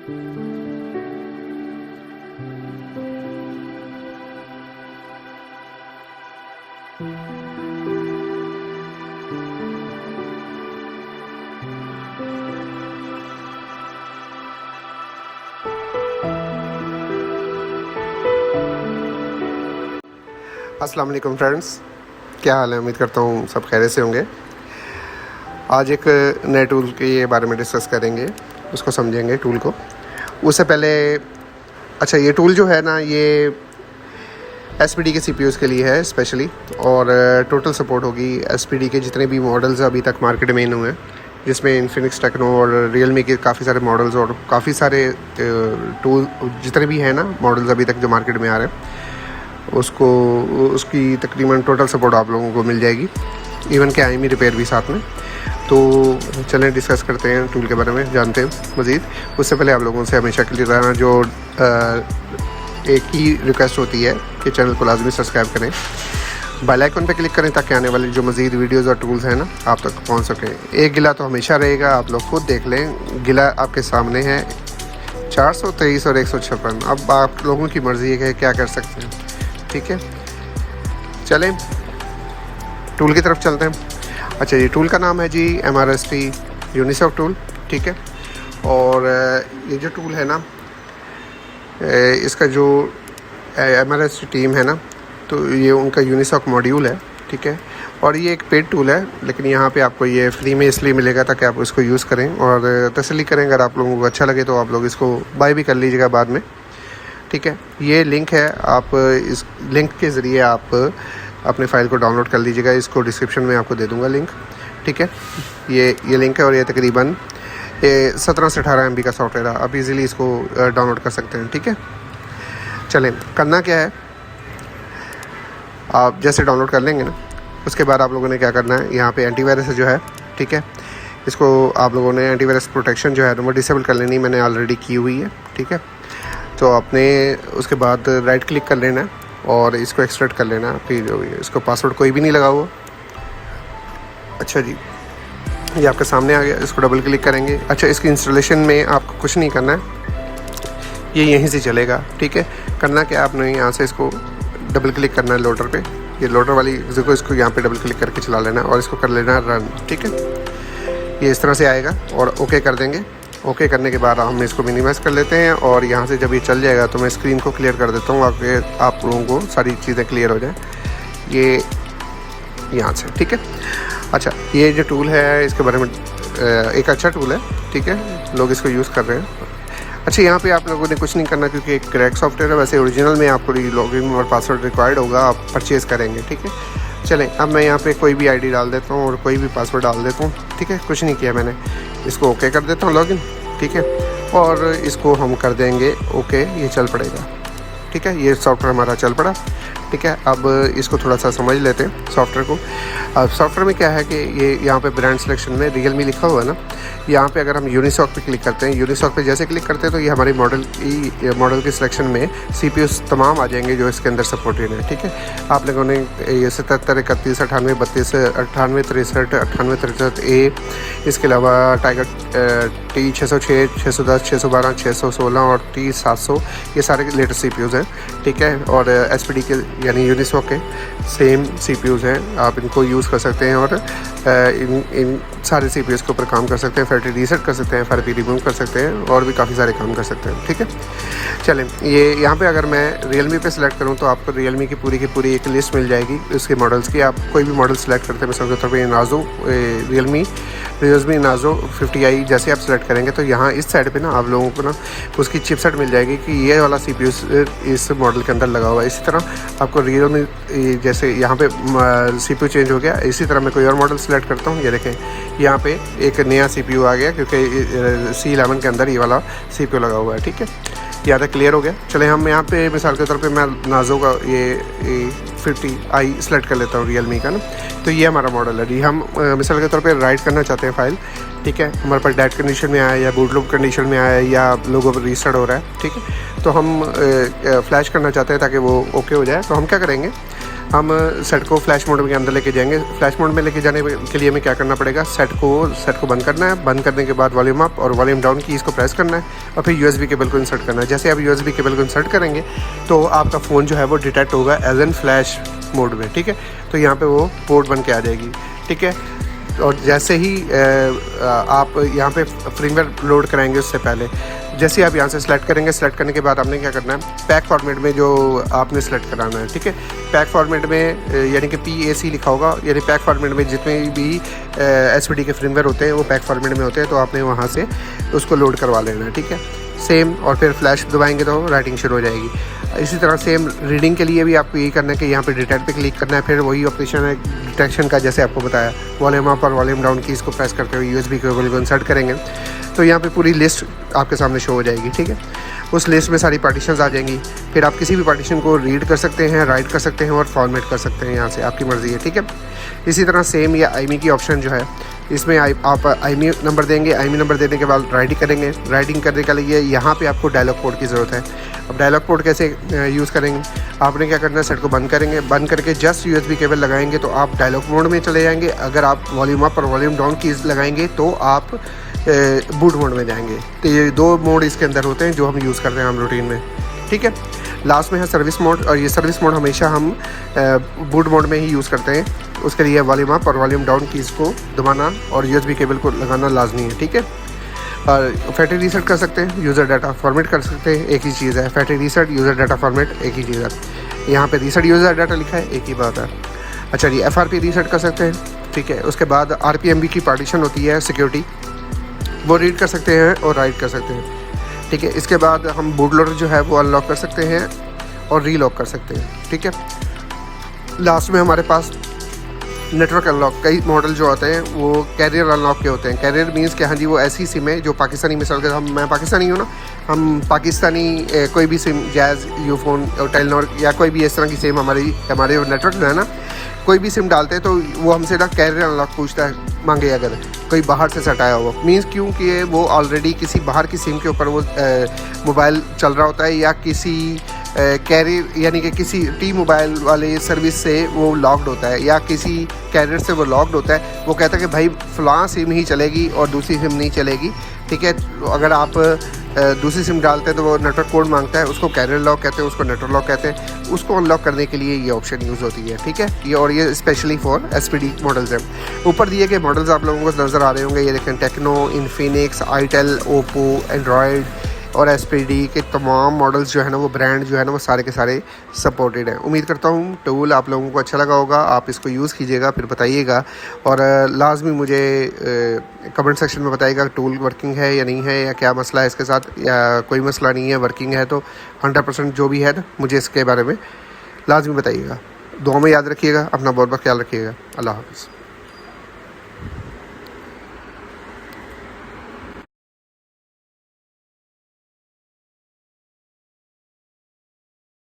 अस्सलाम वालेकुम फ्रेंड्स, क्या हाल है। उम्मीद करता हूँ सब खैरियत से होंगे। आज एक नए टूल के बारे में डिस्कस करेंगे, उसको समझेंगे टूल को। उससे पहले अच्छा, ये टूल जो है ना, ये SPD के CPUs के लिए है स्पेशली, और टोटल सपोर्ट होगी SPD के जितने भी मॉडल्स अभी तक मार्केट में इन हुए हैं, जिसमें इन्फिनिक्स, टेक्नो और रियलमी के काफ़ी सारे मॉडल्स और काफ़ी सारे टूल जितने भी हैं ना मॉडल्स अभी तक जो मार्केट में आ रहे हैं, उसकी तकरीबन टोटल सपोर्ट आप लोगों को मिल जाएगी। इवन के IMEI रिपेयर भी साथ में। तो चलें डिस्कस करते हैं टूल के बारे में, जानते हैं मज़ीद। उससे पहले आप लोगों से हमेशा के लिए रहना जो एक ही रिक्वेस्ट होती है कि चैनल को लाजमी सब्सक्राइब करें, बेल आइकन पे क्लिक करें ताकि आने वाले जो मज़ीद वीडियोस और टूल्स हैं ना आप तक पहुंच सकें। एक गिला तो हमेशा रहेगा, आप लोग खुद देख लें, गिला आपके सामने है 423 और 156। अब आप लोगों की मर्ज़ी है कि क्या कर सकते हैं, ठीक है। चलें टूल की तरफ चलते हैं। अच्छा, ये टूल का नाम है जी MRST यूनिसॉक टूल, ठीक है। और ये जो टूल है ना, इसका जो MRST टीम है ना, तो ये उनका यूनिसॉक मॉड्यूल है, ठीक है। और ये एक पेड टूल है, लेकिन यहाँ पे आपको ये फ्री में इसलिए मिलेगा ताकि आप इसको यूज़ करें और तसल्ली करें। अगर आप लोगों को अच्छा लगे तो आप लोग इसको बाय भी कर लीजिएगा बाद में, ठीक है। ये लिंक है, आप इस लिंक के ज़रिए आप अपने फ़ाइल को डाउनलोड कर लीजिएगा। इसको डिस्क्रिप्शन में आपको दे दूंगा लिंक, ठीक है। ये लिंक है और ये तकरीबन 17 से 18 MB का सॉफ्टवेयर है। आप इजीली इसको डाउनलोड कर सकते हैं, ठीक है। चलें, करना क्या है, आप जैसे डाउनलोड कर लेंगे ना, उसके बाद आप लोगों ने क्या करना है, यहाँ पे एंटीवायरस जो है, ठीक है, इसको आप लोगों ने एंटीवायरस प्रोटेक्शन जो है वो डिसेबल कर लेनी, मैंने ऑलरेडी की हुई है, ठीक है। तो आपने उसके बाद राइट क्लिक कर लेना है और इसको एक्सट्रैक्ट कर लेना है। फिर इसको पासवर्ड कोई भी नहीं लगा हुआ। अच्छा जी, ये आपके सामने आ गया, इसको डबल क्लिक करेंगे। अच्छा, इसकी इंस्टॉलेशन में आपको कुछ नहीं करना है, ये यहीं से चलेगा, ठीक है। करना क्या, आपने यहाँ से इसको डबल क्लिक करना है लोडर पे, ये लोडर वाली जगह इसको यहाँ पे डबल क्लिक करके चला लेना है और इसको कर लेना है रन, ठीक है। ये इस तरह से आएगा और ओके कर देंगे। ओके करने के बाद हम इसको मिनिमाइज़ कर लेते हैं और यहाँ से जब ये चल जाएगा तो मैं स्क्रीन को क्लियर कर देता हूँ, आप लोगों को सारी चीज़ें क्लियर हो जाए ये यहाँ से, ठीक है। अच्छा, ये जो टूल है इसके बारे में एक अच्छा टूल है, ठीक है, लोग इसको यूज़ कर रहे हैं। अच्छा, यहाँ पे आप लोगों ने कुछ नहीं करना क्योंकि एक क्रैक सॉफ्टवेयर है। वैसे ओरिजिनल में आपको लॉगिन और पासवर्ड रिक्वायर्ड होगा, आप परचेज़ करेंगे, ठीक है। चलें, अब मैं यहाँ पे कोई भी ID डाल देता हूँ और कोई भी पासवर्ड डाल देता हूँ, ठीक है। कुछ नहीं किया मैंने, इसको ओके कर देता हूँ लॉगिन, ठीक है। और इसको हम कर देंगे ओके, ये चल पड़ेगा, ठीक है। ये सॉफ्टवेयर हमारा चल पड़ा, ठीक है। अब इसको थोड़ा सा समझ लेते हैं सॉफ्टवेयर को। अब सॉफ्टवेयर में क्या है कि ये यहाँ पे ब्रांड सिलेक्शन में रियलमी लिखा हुआ है ना, यहाँ पे अगर हम यूनिसॉक पे क्लिक करते हैं, यूनिसॉक पे जैसे क्लिक करते हैं तो ये हमारी मॉडल की सिलेक्शन में CPUs तमाम आ जाएंगे जो इसके अंदर सपोर्टेड है, ठीक है। आप लोगों ने ये 77, 31, 98, 32, 98, 63, 98, 63A, इसके अलावा टाइगर T 606, 610, 612, 616 और T 700, ये सारे लेटेस्ट CPUs हैं, ठीक है। और SPD के यानी यूनिसॉक के सेम CPUs हैं, आप इनको यूज़ कर सकते हैं और इन सारे CPUs के ऊपर काम कर सकते हैं, FAT रीसेट कर सकते हैं, FRP रिमूव कर सकते हैं और भी काफ़ी सारे काम कर सकते हैं, ठीक है। चलें, ये यहाँ पे अगर मैं रियलमी पे सिलेक्ट करूँ तो आपको रियलमी की पूरी एक लिस्ट मिल जाएगी उसके मॉडल्स की। आप कोई भी मॉडल सेलेक्ट करते हैं, मिसाल के तौर पर नाजो रियलमी नाजो 50i जैसे आप सेलेक्ट करेंगे तो यहाँ इस साइड पे ना आप लोगों को ना उसकी चिपसेट मिल जाएगी कि ये वाला CPU इस मॉडल के अंदर लगा हुआ है। इसी तरह आपको रियलमी जैसे यहाँ पे CPU चेंज हो गया, इसी तरह मैं कोई और मॉडल सेलेक्ट करता हूँ, ये देखें यहाँ पे एक नया CPU आ गया क्योंकि C11 के अंदर ये वाला CPU लगा हुआ है, ठीक है। यहाँ तक क्लियर हो गया। चले, हम यहाँ पे मिसाल के तौर पे मैं नाजो का ये 50i सेलेक्ट कर लेता हूँ रियलमी का ना, तो ये हमारा मॉडल है जी। हम मिसाल के तौर पे राइट करना चाहते हैं फाइल, ठीक है, हमारे पास डेड कंडीशन में आया या बूट लूप कंडीशन में आया या लोगो पर रीस्टार्ट हो रहा है, ठीक है, तो हम फ्लैश करना चाहते हैं ताकि वो ओके हो जाए। तो हम क्या करेंगे, हम सेट को फ्लैश मोड के अंदर लेके जाएंगे। फ्लैश मोड में लेके जाने के लिए हमें क्या करना पड़ेगा, सेट को बंद करना है। बंद करने के बाद वॉल्यूम अप और वॉल्यूम डाउन की इसको प्रेस करना है और फिर यूएसबी केबल को इंसर्ट करना है। जैसे आप यूएसबी केबल को इंसर्ट करेंगे तो आपका फ़ोन जो है वो डिटेक्ट होगा एज एन फ्लैश मोड में, ठीक है। तो यहाँ पर वो पोर्ट बन के आ जाएगी, ठीक है। और जैसे ही आप यहाँ पे फ्रीमवेयर लोड कराएंगे उससे पहले जैसे आप यहाँ से सेलेक्ट करेंगे, सेलेक्ट करने के बाद आपने क्या करना है, पैक फॉर्मेट में जो आपने सेलेक्ट कराना है, ठीक है। पैक फॉर्मेट में यानी कि PAC लिखा होगा, यानी पैक फॉर्मेट में जितने भी SPD के फ्रीमवेयर होते हैं वो पैक फॉर्मेट में होते हैं, तो आपने वहाँ से उसको लोड करवा लेना है, ठीक है। सेम, और फिर फ्लैश दबाएंगे तो राइटिंग शुरू हो जाएगी। इसी तरह सेम रीडिंग के लिए भी आपको यही करना है कि यहाँ पे डिटेक्ट पे क्लिक करना है, फिर वही ऑपरेशन है डिटेक्शन का जैसे आपको बताया, वॉल्यूम अप और वॉल्यूम डाउन की इसको प्रेस करते हुए USB केबल को इंसर्ट करेंगे तो यहाँ पे पूरी लिस्ट आपके सामने शो हो जाएगी, ठीक है। उस लिस्ट में सारी पार्टीशंस आ जाएंगी, फिर आप किसी भी पार्टीशन को रीड कर सकते हैं, राइट कर सकते हैं और फॉर्मेट कर सकते हैं, यहाँ से आपकी मर्ज़ी है, ठीक है। इसी तरह सेम ये IME की ऑप्शन जो है, इसमें आप IME नंबर देंगे। IME नंबर देने के बाद राइटिंग करेंगे। राइटिंग करने के लिए यहाँ पे आपको डायलॉग कोड की ज़रूरत है। अब डायलॉग कोड कैसे यूज़ करेंगे, आपने क्या करना है, सेट को बंद करेंगे, बंद करके जस्ट USB केबल लगाएंगे तो आप डायलॉग मोड में चले जाएंगे। अगर आप वॉल्यूम अप और वॉल्यूम डाउन कीज़ लगाएंगे तो आप बूट मोड में जाएंगे। तो ये 2 मोड इसके अंदर होते हैं जो हम यूज़ कर रहे हैं हम रूटीन में, ठीक है। लास्ट में है सर्विस मोड, और ये सर्विस मोड हमेशा हम बूट मोड में ही यूज़ करते हैं। उसके लिए वॉल्यूम अप और वॉल्यूम डाउन कीज़ को दबाना और USB केबल को लगाना लाजमी है, ठीक है। और फैक्ट्री रीसेट कर सकते हैं, यूज़र डाटा फॉर्मेट कर सकते हैं, एक ही चीज़ है। Factory reset, user data format एक ही चीज़ है। यहाँ पे रीसेट यूज़र डाटा लिखा है, एक ही बात है। अच्छा जी, FRP रीसेट कर सकते हैं, ठीक है। उसके बाद RPMB की पार्टीशन होती है सिक्योरिटी, वो रीड कर सकते हैं और राइट कर सकते हैं, ठीक है। इसके बाद हम बूट लोडर जो है वो अनलॉक कर सकते हैं और रीलॉक कर सकते हैं, ठीक है। लास्ट में हमारे पास नेटवर्क अनलॉक, कई मॉडल जो होते हैं वो कैरियर अनलॉक के होते हैं। कैरियर मीन्स कि हाँ जी वो ऐसी सिम है जो पाकिस्तानी, मिसाल के मैं पाकिस्तानी हूँ ना, हम पाकिस्तानी कोई भी सिम, जैज़, यूफोन और टेलीनॉर या कोई भी इस तरह की सिम हमारे नेटवर्क में है ना, कोई भी सिम डालते हैं तो वो हमसे ना कैरियर अनलॉक पूछता है, मांगे अगर कोई बाहर से सटाया हुआ, मीन्स क्योंकि वो ऑलरेडी किसी बाहर की सिम के ऊपर वो मोबाइल चल रहा होता है या किसी कैरियर यानी कि किसी T-Mobile वाले सर्विस से वो लॉक्ड होता है या किसी कैरियर से वो लॉक्ड होता है। वो कहता है कि भाई फ़लाँ सिम ही चलेगी और दूसरी सिम नहीं चलेगी, ठीक है। अगर आप दूसरी सिम डालते हैं तो वो नेटवर्क कोड मांगता है, उसको कैरियर लॉक कहते हैं, उसको नेटवर्क लॉक कहते हैं। उसको अनलॉक करने के लिए ये ऑप्शन यूज़ होती है, ठीक है। ये और ये स्पेशली फॉर SPD मॉडल्स हैं। ऊपर दिए गए मॉडल्स आप लोगों को नज़र आ रहे होंगे, ये देखें, Tecno, Infinix, itel, Oppo, Android और SPD के तमाम मॉडल्स जो है ना, वो ब्रांड जो है ना, वो सारे के सारे सपोर्टेड हैं। उम्मीद करता हूँ टूल आप लोगों को अच्छा लगा होगा, आप इसको यूज़ कीजिएगा, फिर बताइएगा और लाजमी मुझे कमेंट सेक्शन में बताइएगा टूल वर्किंग है या नहीं है, या क्या मसला है इसके साथ, या कोई मसला नहीं है, वर्किंग है तो 100% जो भी है ना, मुझे इसके बारे में लाजमी बताइएगा। दुआ में याद रखिएगा, अपना बहुत बहुत ख्याल रखिएगा। अल्लाह हाफ़िज़।